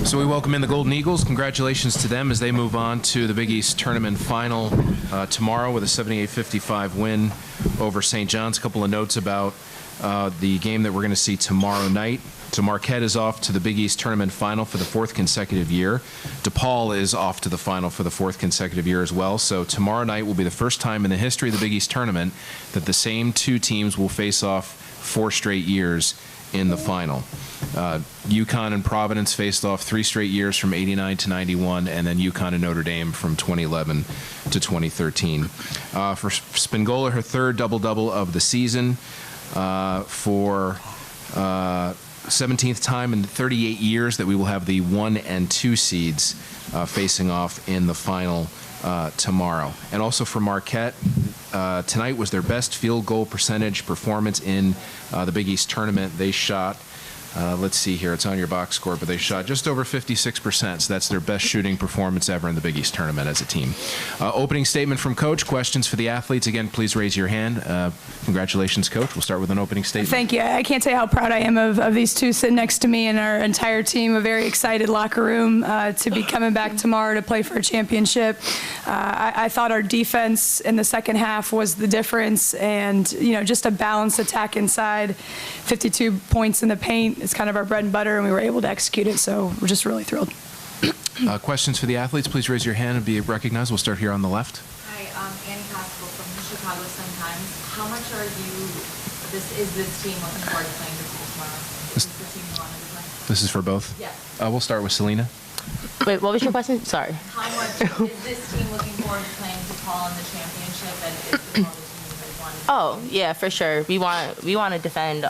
So we welcome in the Golden Eagles. Congratulations to them as they move on to the Big East Tournament Final tomorrow with a 78-55 win over St. John's. A couple of notes about the game that we're going to see tomorrow night. So Marquette is off to the Big East Tournament Final for the 4th consecutive year. DePaul is off to the final for the 4th consecutive year as well. So tomorrow night will be the first time in the history of the Big East Tournament that the same two teams will face off 4 straight years in the final. UConn and Providence faced off 3 straight years from '89 to '91, and then UConn and Notre Dame from 2011 to 2013. For Spingola, her 3rd double-double of the season. For 17th time in 38 years that we will have the 1 and 2 seeds facing off in the final tomorrow. And also for Marquette, tonight was their best field goal percentage performance in the Big East Tournament. They shot, let's see here, it's on your box score, but they shot just over 56%, so that's their best shooting performance ever in the Big East Tournament as a team. Opening statement from Coach. Questions for the athletes? Again, please raise your hand. Congratulations, Coach. We'll start with an opening statement. Thank you. I can't tell you how proud I am of these two sitting next to me and our entire team. A very excited locker room to be coming back tomorrow to play for a championship. I thought our defense in the second half was the difference, and just a balanced attack inside. 52 points in the paint is kind of our bread and butter, and we were able to execute it, so we're just really thrilled. Questions for the athletes? Please raise your hand and be recognized. We'll start here on the left. Hi, Annie Constable from the Chicago Sun-Times. How much is this team looking forward to playing DePaul tomorrow? Is this the team you wanted to play? This is for both? Yes. We'll start with Selena. Wait, what was your question? Sorry. How much is this team looking forward to playing DePaul in the championship, and is DePaul the team you guys want to Oh, yeah, for sure. We want to defend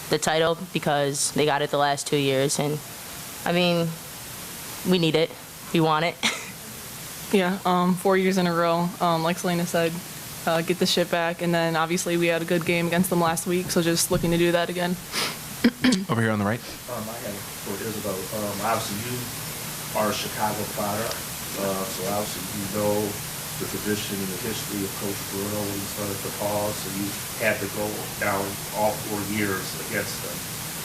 the title because they got it the last 2 years, and I mean, we need it. We want it. Yeah, 4 years in a row. Like Selena said, get the shit back, and then obviously we had a good game against them last week, so just looking to do that again. Over here on the right. I had for Isabel. Obviously, you are a Chicago product, so obviously you know the tradition and the history of Coach Bruno when he started DePaul, so you had to go down all 4 years against them.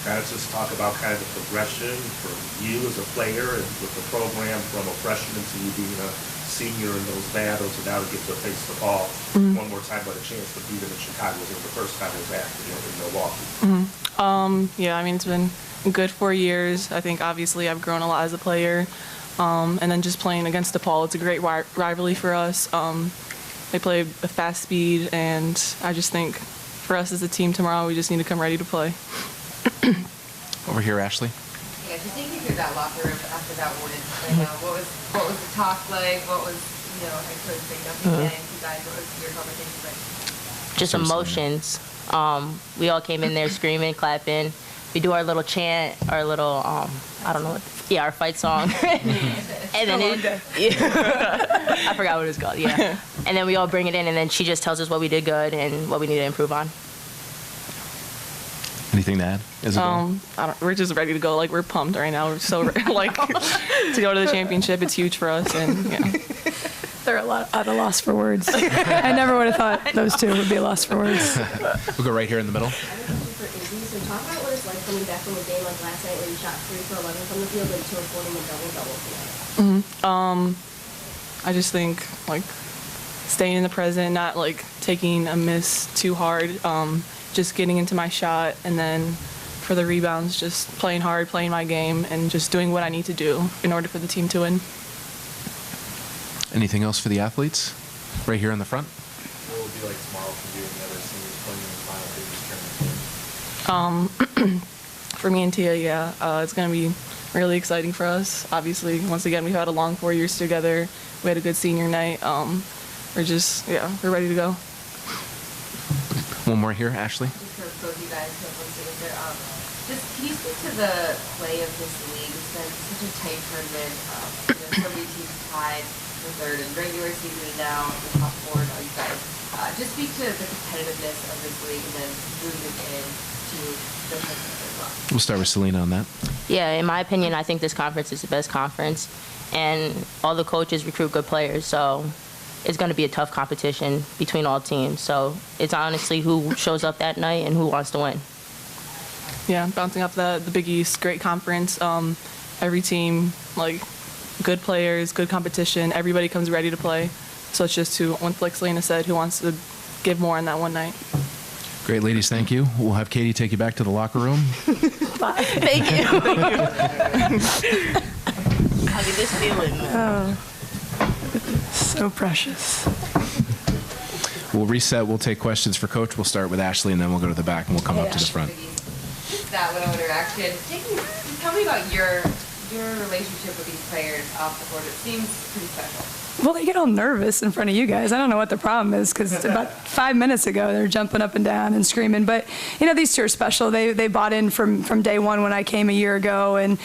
Kind of just talk about kind of the progression for you as a player and with the program from a freshman to you being a senior in those battles, and now to get to face DePaul one more time, but a chance to beat them in Chicago. It was the first time it was after in Milwaukee. Yeah, I mean, it's been a good 4 years. I think obviously I've grown a lot as a player. And then just playing against DePaul, it's a great rivalry for us. They play a fast speed, and I just think for us as a team tomorrow, we just need to come ready to play. Over here, Ashley. Yeah, just taking through that locker room after that win. What was the talk like? What was I couldn't think of anything. You guys, what was your conversation like? Just emotions. We all came in there screaming, clapping. We do our little chant, our little I don't know our fight song. And then I forgot what it was called. Yeah. And then we all bring it in, and then she just tells us what we did good and what we need to improve on. Anything to add? Isabel? We're just ready to go. Like, we're pumped right now. We're so like to go to the championship. It's huge for us, and They're a lot at a loss for words. I never would have thought those two would be a loss for words. We'll go right here in the middle. I have a question for Izzy. So talk about what it's like coming back from a game like last night where you shot 3 for 11 from the field and 2 for 40 and double-double. I just think like staying in the present, not like taking a miss too hard, just getting into my shot, and then for the rebounds, just playing hard, playing my game, and just doing what I need to do in order for the team to win. Anything else for the athletes? Right here in the front. What will it be like tomorrow for you and the other seniors playing in the final Big East tournament? For me and Tia, it's going to be really exciting for us. Obviously, once again, we've had a long 4 years together. We had a good senior night. We're ready to go. One more here, Ashley. Just for both you guys who have listed in there, just can you speak to the play of this league? It's been such a tight tournament. So many teams tied for third in regular season, and now the top 4 are you guys. Just speak to the competitiveness of this league, and then moving into the tournament as well. We'll start with Selena on that. Yeah, in my opinion, I think this conference is the best conference, and all the coaches recruit good players, so it's going to be a tough competition between all teams. So it's honestly who shows up that night and who wants to win. Yeah, bouncing off the Big East, great conference. Every team, like, good players, good competition. Everybody comes ready to play. So it's just like Selena said, who wants to give more on that one night. Great, ladies. Thank you. We'll have Katie take you back to the locker room. Thank you. How did this feeling? Oh, so precious. We'll reset. We'll take questions for Coach. We'll start with Ashley, and then we'll go to the back, and we'll come up to the front. Just that little interaction. Tell me about your relationship with these players off the court. It seems pretty special. Well, they get all nervous in front of you guys. I don't know what the problem is, because about 5 minutes ago, they're jumping up and down and screaming. But, these two are special. They bought in from day one when I came a year ago. And,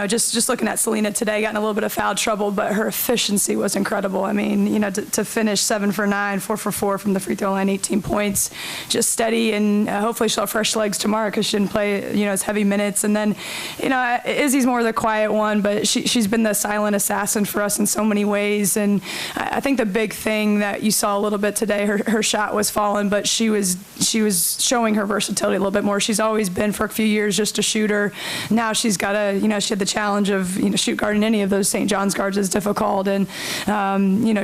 just looking at Selena today, got in a little bit of foul trouble, but her efficiency was incredible. I mean, to finish 7 for 9, 4 for 4 from the free throw line, 18 points, just steady. And hopefully she'll have fresh legs tomorrow, because she didn't play, as heavy minutes. And then, Izzy's more the quiet one, but she's been the silent assassin for us in so many ways. And I think the big thing that you saw a little bit today, her shot was falling, but she was showing her versatility a little bit more. She's always been for a few years just a shooter. Now she's got she had the challenge of, shoot guarding any of those St. John's guards is difficult. And,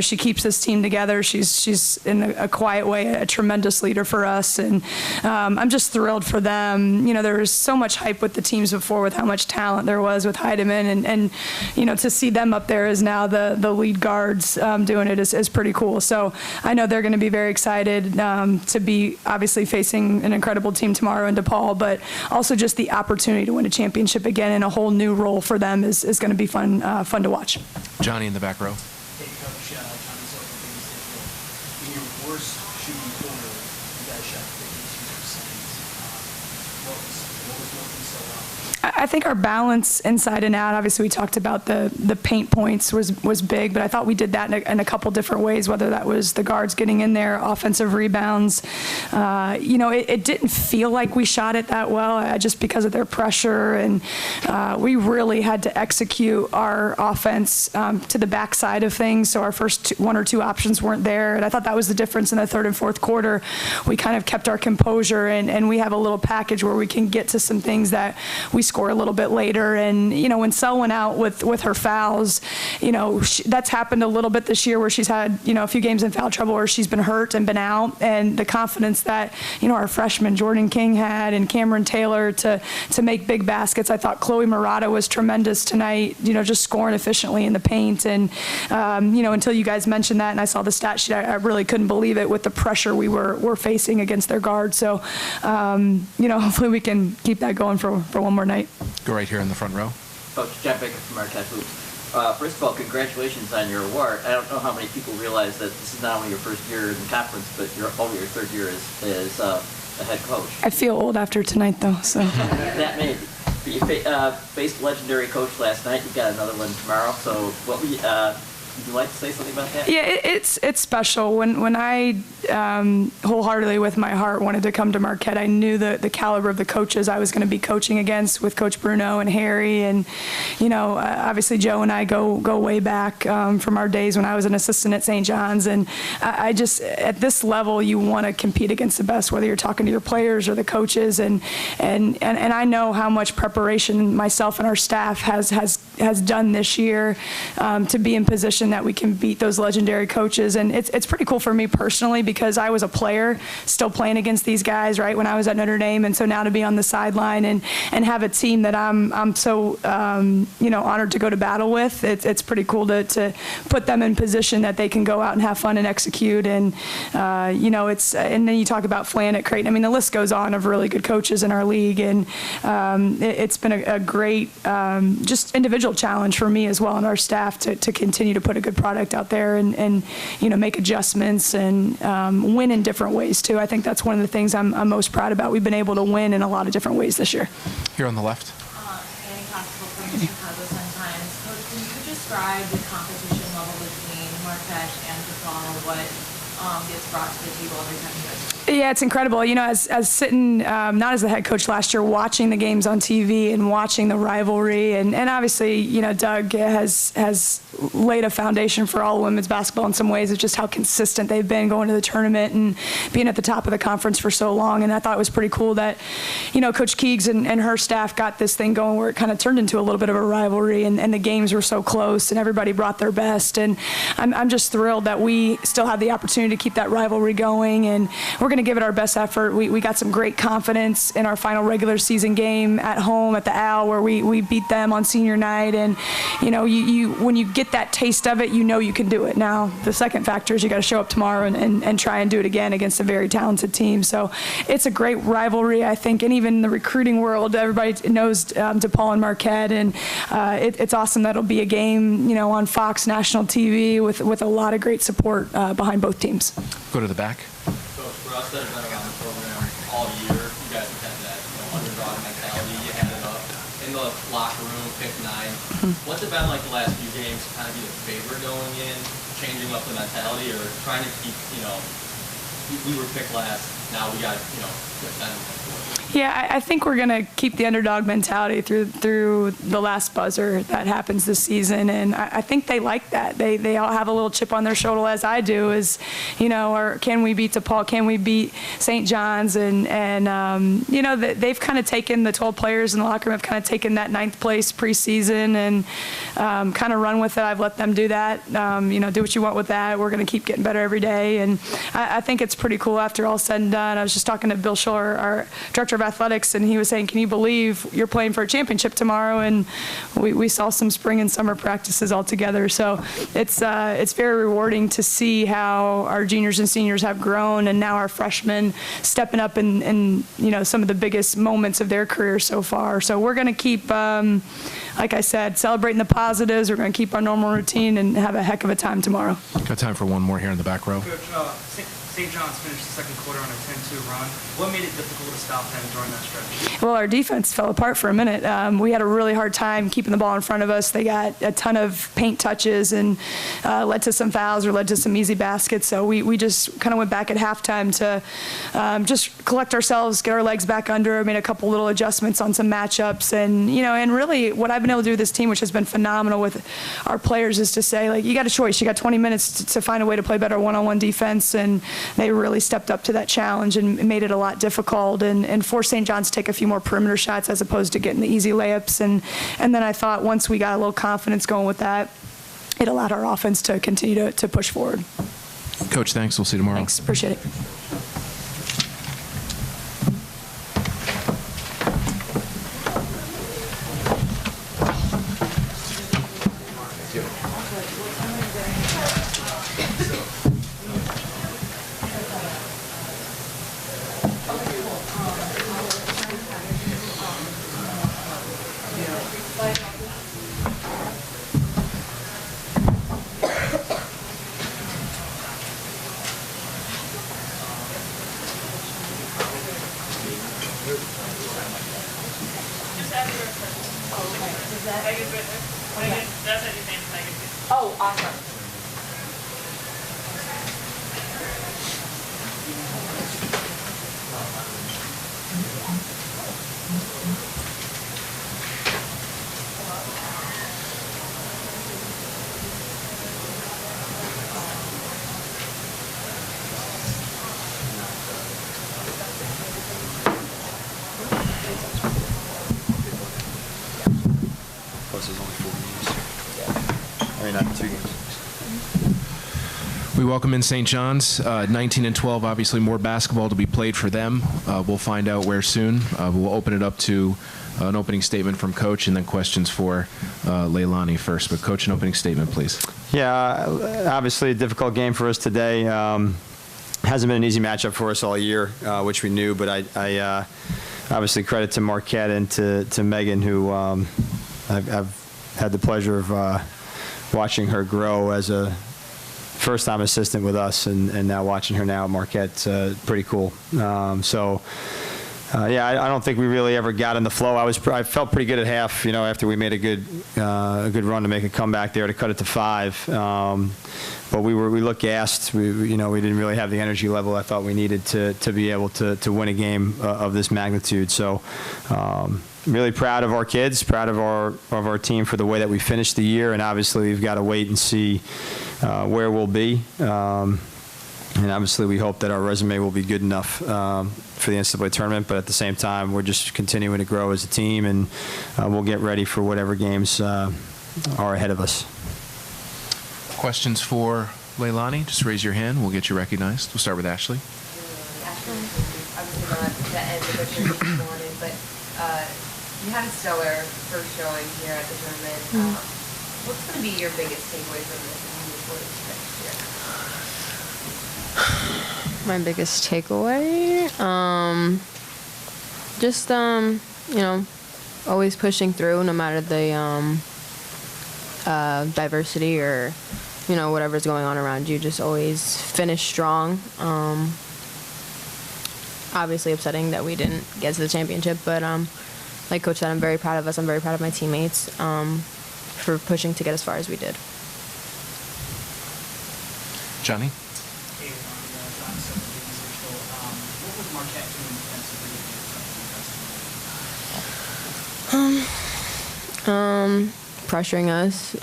she keeps this team together. She's in a quiet way, a tremendous leader for us. And I'm just thrilled for them. There was so much hype with the teams before with how much talent there was with Heidemann. And to see them up there as now the lead guards doing it is pretty cool. So I know they're going to be very excited to be obviously facing an incredible team tomorrow in DePaul, but also just the opportunity to win a championship again in a whole new role for them is going to be fun to watch. Johnny in the back row. Hey, Coach, Johnny Silver, in your worst shooting quarter, you guys shot 52%. What was working so well? I think our balance inside and out, obviously we talked about the paint points was big, but I thought we did that in a couple different ways, whether that was the guards getting in there, offensive rebounds. It didn't feel like we shot it that well, just because of their pressure, and we really had to execute our offense to the backside of things, so our first one or two options weren't there, and I thought that was the difference in the third and fourth quarter. We kind of kept our composure, and we have a little package where we can get to some things that we score a little bit later. And when Sel went out with her fouls, that's happened a little bit this year, where she's had a few games in foul trouble where she's been hurt and been out, and the confidence that our freshman Jordan King had and Cameron Taylor to make big baskets. I thought Chloe Murata was tremendous tonight, just scoring efficiently in the paint. And until you guys mentioned that and I saw the stat sheet, I really couldn't believe it with the pressure we were facing against their guards. So hopefully we can keep that going for one more night. Go right here in the front row. Coach Jeff Baker from Marquette Hoops. First of all, congratulations on your award. I don't know how many people realize that this is not only your first year in the conference, but you're over your third year as a head coach. I feel old after tonight, though. So that may be. But you faced legendary coach last night. You've got another one tomorrow. So what would you like to say something about that? Yeah, it's special. When I wholeheartedly, with my heart, wanted to come to Marquette, I knew the caliber of the coaches I was going to be coaching against with Coach Bruno and Harry. And, obviously Joe and I go way back from our days when I was an assistant at St. John's. And I just, at this level, you want to compete against the best, whether you're talking to your players or the coaches. And I know how much preparation myself and our staff has done this year to be in position that we can beat those legendary coaches. And it's pretty cool for me personally, because I was a player still playing against these guys, right, when I was at Notre Dame. And so now to be on the sideline and have a team that I'm so honored to go to battle with, it's pretty cool to put them in position that they can go out and have fun and execute. And and then you talk about Flan at Creighton. I mean, the list goes on of really good coaches in our league, and it's been a great just individual challenge for me as well and our staff to continue to put a good product out there and make adjustments and win in different ways too. I think that's one of the things I'm most proud about. We've been able to win in a lot of different ways this year. Here on the left. Annie Constable from the Chicago Sun-Times. Coach, can you describe the competition level between Marquette and DePaul? What gets brought to the table every time you guys? Yeah, it's incredible. As sitting, not as the head coach last year, watching the games on TV and watching the rivalry, and obviously, Doug has laid a foundation for all women's basketball in some ways. It's just how consistent they've been going to the tournament and being at the top of the conference for so long. And I thought it was pretty cool that, Coach Keegs and her staff got this thing going where it kind of turned into a little bit of a rivalry, and the games were so close and everybody brought their best. And I'm just thrilled that we still have the opportunity opportunity to keep that rivalry going, and we're going to give it our best effort. We got some great confidence in our final regular season game at home at the Al, where we beat them on senior night, and you when you get that taste of it, you can do it. Now the second factor is you got to show up tomorrow and try and do it again against a very talented team. So it's a great rivalry, I think, and even in the recruiting world, everybody knows DePaul and Marquette, and it's awesome that it'll be a game, on Fox national TV with a lot of great support behind both teams. Go to the back. So for us that have been around the program all year, you guys have had that underdog mentality. You had it up in the locker room, pick 9. What's it been like the last few games to kind of be the favorite going in, changing up the mentality, or trying to keep, we were picked last, now we got, defend. Yeah, I think we're going to keep the underdog mentality through the last buzzer that happens this season, and I think they like that. They all have a little chip on their shoulder, as I do, is, or can we beat DePaul? Can we beat St. John's? And they've kind of taken, the 12 players in the locker room have kind of taken that 9th place preseason and kind of run with it. I've let them do that. Do what you want with that. We're going to keep getting better every day, and I think it's pretty cool after all said and done. I was just talking to Bill Schiller, our director of athletics, and he was saying, can you believe you're playing for a championship tomorrow? And we saw some spring and summer practices all together. So it's very rewarding to see how our juniors and seniors have grown, and now our freshmen stepping up in some of the biggest moments of their career so far. So we're going to keep, like I said, celebrating the positives. We're going to keep our normal routine and have a heck of a time tomorrow. Got time for one more here in the back row. Coach, St. John's finished the second quarter on a 10-2 run. What made it difficult to stop them during that stretch? Well, our defense fell apart for a minute. We had a really hard time keeping the ball in front of us. They got a ton of paint touches and led to some fouls or led to some easy baskets. So we just kind of went back at halftime to just collect ourselves, get our legs back under, made a couple little adjustments on some matchups. And, and really what I've been able to do with this team, which has been phenomenal with our players, is to say, you got a choice. You got 20 minutes to find a way to play better one-on-one defense. And they really stepped up to that challenge and made it a lot difficult and forced St. John's to take a few more perimeter shots as opposed to getting the easy layups. And then I thought once we got a little confidence going with that, it allowed our offense to continue to push forward. Coach, thanks. We'll see you tomorrow. Thanks. Appreciate it. Oh, awesome. Plus, there's only 4 games. I mean, not 2 games. We welcome in St. John's, 19 and 12, obviously more basketball to be played for them. We'll find out where soon. We'll open it up to an opening statement from Coach and then questions for Leilani first. But Coach, an opening statement, please. Yeah, obviously a difficult game for us today. Hasn't been an easy matchup for us all year, which we knew, but I obviously credit to Marquette and to Megan, who I've had the pleasure of watching her grow as a first-time assistant with us, and now watching her now at Marquette's pretty cool. Yeah, I don't think we really ever got in the flow. I felt pretty good at half, after we made a good run to make a comeback there to cut it to 5. But we looked gassed. We didn't really have the energy level I thought we needed to be able to win a game of this magnitude. So really proud of our kids, proud of our team for the way that we finished the year, and obviously we've got to wait and see where we'll be. And obviously we hope that our resume will be good enough for the NCAA tournament, but at the same time we're just continuing to grow as a team, and we'll get ready for whatever games are ahead of us. Questions for Leilani, just raise your hand. We'll get you recognized. We'll start with Ashley. Ashley, obviously not the end of what you wanted, but you had a stellar first showing here at the tournament. What's going to be your biggest takeaway from this as you move forward to next year? My biggest takeaway, just always pushing through no matter the diversity or whatever's going on around you. Just always finish strong. Obviously upsetting that we didn't get to the championship, but like Coach said, I'm very proud of us. I'm very proud of my teammates for pushing to get as far as we did. Johnny? Hey, John, what was Marquette doing defensively? Pressuring us.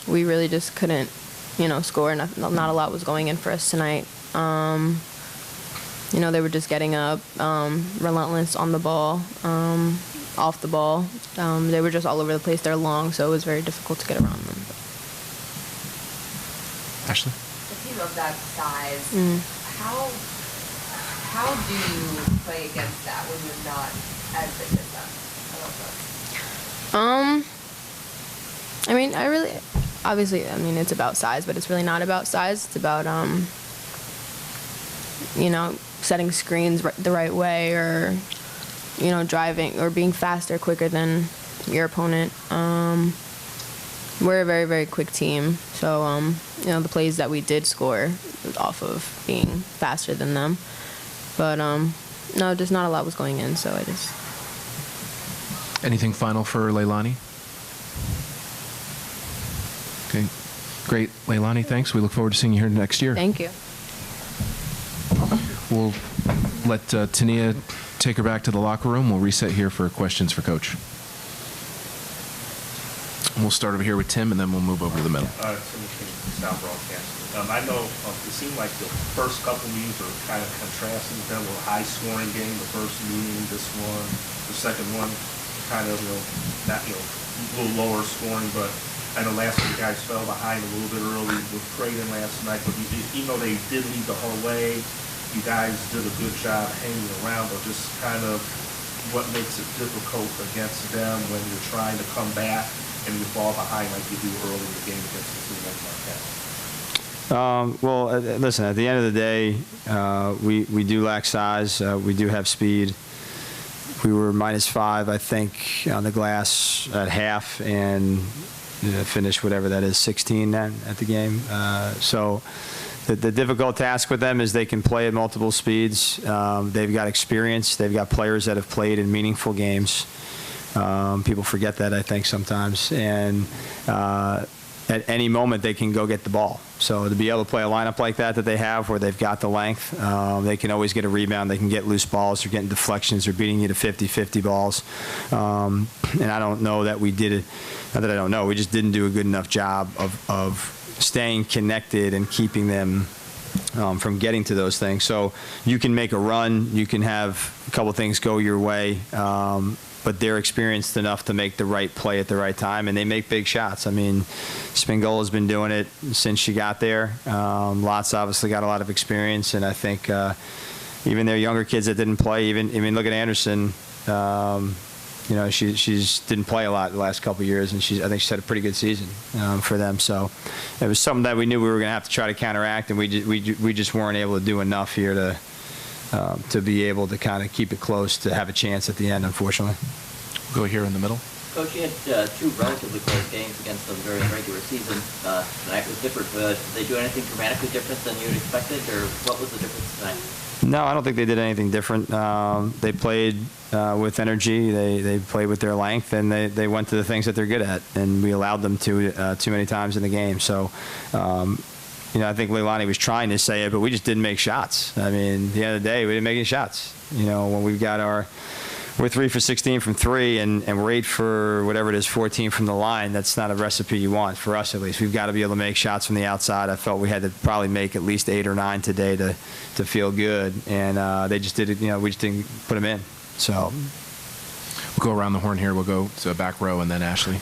We really just couldn't, score. Not a lot was going in for us tonight. They were just getting up, relentless on the ball, off the ball. They were just all over the place. They're long, so it was very difficult to get around them. Ashley? A team of that size, how do you play against that when you're not as big as them? It's about size, but it's really not about size. It's about, setting screens the right way or, driving or being faster, quicker than your opponent. We're a very, very quick team. So, the plays that we did score was off of being faster than them. But, no, just not a lot was going in, so I just... Anything final for Leilani? Okay, great. Leilani, thanks. We look forward to seeing you here next year. Thank you. We'll let Tania take her back to the locker room. We'll reset here for questions for Coach. We'll start over here with Tim, and then we'll move over to the middle. Tim King, South Broadcasting. I know it seemed like the first couple meetings were kind of contrasting. There were a high-scoring game. The first meeting, this one, the second one, kind of a little lower scoring. But I know last week you guys fell behind a little bit early with Creighton last night. But even though they did lead the whole way, you guys did a good job hanging around. But just kind of what makes it difficult against them when you're trying to come back and you fall behind like you do early in the game against the team like Marquette? Listen, at the end of the day, we do lack size. We do have speed. We were -5, I think, on the glass at half, and finished whatever that is, 16 then at the game. So the difficult task with them is they can play at multiple speeds. They've got experience. They've got players that have played in meaningful games. People forget that, I think, sometimes. And at any moment, they can go get the ball. So to be able to play a lineup like that they have, where they've got the length, they can always get a rebound. They can get loose balls. They're getting deflections. They're beating you to 50-50 balls. And I don't know that we did it. Not that I don't know. We just didn't do a good enough job of staying connected and keeping them from getting to those things. So you can make a run. You can have a couple things go your way. But they're experienced enough to make the right play at the right time, and they make big shots. I mean, Spingola's been doing it since she got there. Lott's obviously got a lot of experience, and I think even their younger kids that didn't play, look at Anderson. She's didn't play a lot the last couple of years, and I think she's had a pretty good season for them. So it was something that we knew we were going to have to try to counteract, and we just weren't able to do enough here to be able to kind of keep it close to have a chance at the end, unfortunately. We'll go here in the middle. Coach, you had two relatively close games against them during the regular season. Tonight was different. Did they do anything dramatically different than you had expected, or what was the difference tonight? No, I don't think they did anything different. They played with energy. They played with their length, and they went to the things that they're good at, and we allowed them to too many times in the game. So, I think Leilani was trying to say it, but we just didn't make shots. I mean, at the end of the day, we didn't make any shots. When we've got we're 3 for 16 from 3, and we're 8 for whatever it is, 14 from the line. That's not a recipe you want, for us at least. We've got to be able to make shots from the outside. I felt we had to probably make at least 8 or 9 today to feel good, and they just did it. We just didn't put them in. So we'll go around the horn here. We'll go to the back row, and then Ashley.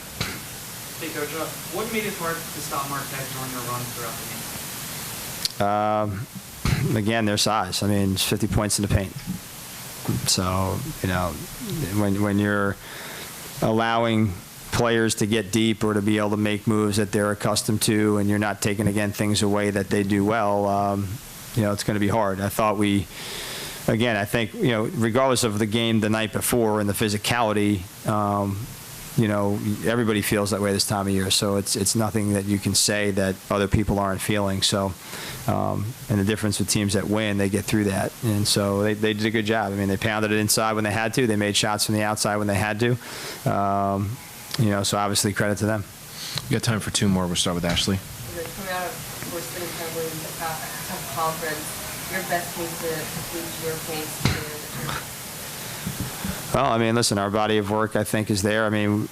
Hey, Coach, what made it hard to stop Marquette during your run throughout the game? Again, their size. I mean, it's 50 points in the paint. So, you know, when you're allowing players to get deep or to be able to make moves that they're accustomed to, and you're not taking, again, things away that they do well, you know, it's going to be hard. I thought I think, you know, regardless of the game the night before and the physicality, you know, everybody feels that way this time of year. So it's nothing that you can say that other people aren't feeling. So, and the difference with teams that win, they get through that. And so they did a good job. I mean, they pounded it inside when they had to. They made shots from the outside when they had to. You know, so obviously credit to them. We got time for two more. We'll start with Ashley. Coming out of course, incredibly tough conference, your best case to complete your case to Well, I mean, listen, our body of work, I think, is there. I mean,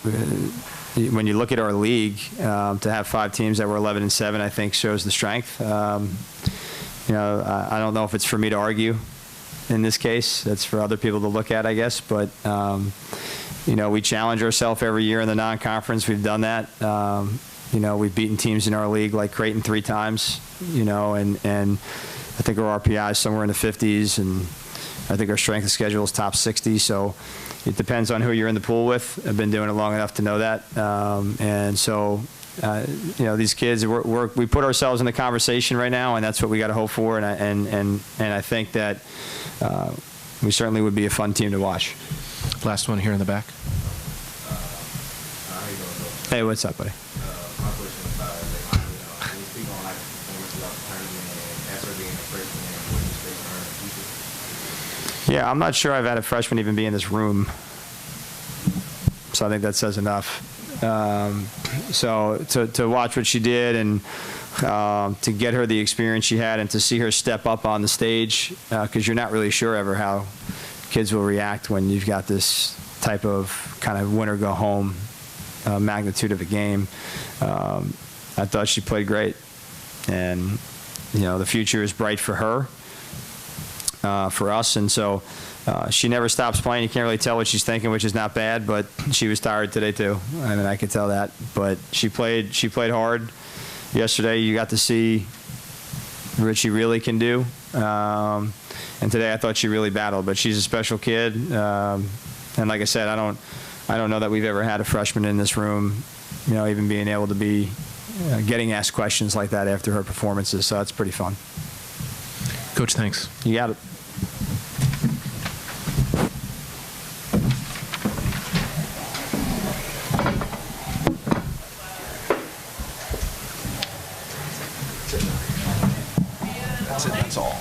when you look at our league, to have 5 teams that were 11-7, I think shows the strength. You know, I don't know if it's for me to argue in this case. That's for other people to look at, I guess. But, you know, we challenge ourselves every year in the non-conference. We've done that. You know, we've beaten teams in our league like Creighton 3 times, you know, and I think our RPI is somewhere in the 50s, and I think our strength of schedule is top 60, so it depends on who you're in the pool with. I've been doing it long enough to know that. And so, you know, these kids, we put ourselves in the conversation right now, and that's what we got to hope for. And I think that we certainly would be a fun team to watch. Last one here in the back. Hey, what's up, buddy? My question is about when you speak on like performance about the tournament and after being a freshman and what you expect to earn in the future. Yeah, I'm not sure I've had a freshman even be in this room, so I think that says enough. So to watch what she did and to get her the experience she had and to see her step up on the stage, because you're not really sure ever how kids will react when you've got this type of kind of win or go home magnitude of a game. I thought she played great, and you know, the future is bright for her, for us, and so she never stops playing. You can't really tell what she's thinking, which is not bad, but she was tired today too. I mean, I could tell that, but she played hard yesterday. You got to see what she really can do, and today I thought she really battled, but she's a special kid, and like I said, I don't know that we've ever had a freshman in this room, you know, even being able to be getting asked questions like that after her performances. So that's pretty fun. Coach, thanks. You got it. That's it. That's all.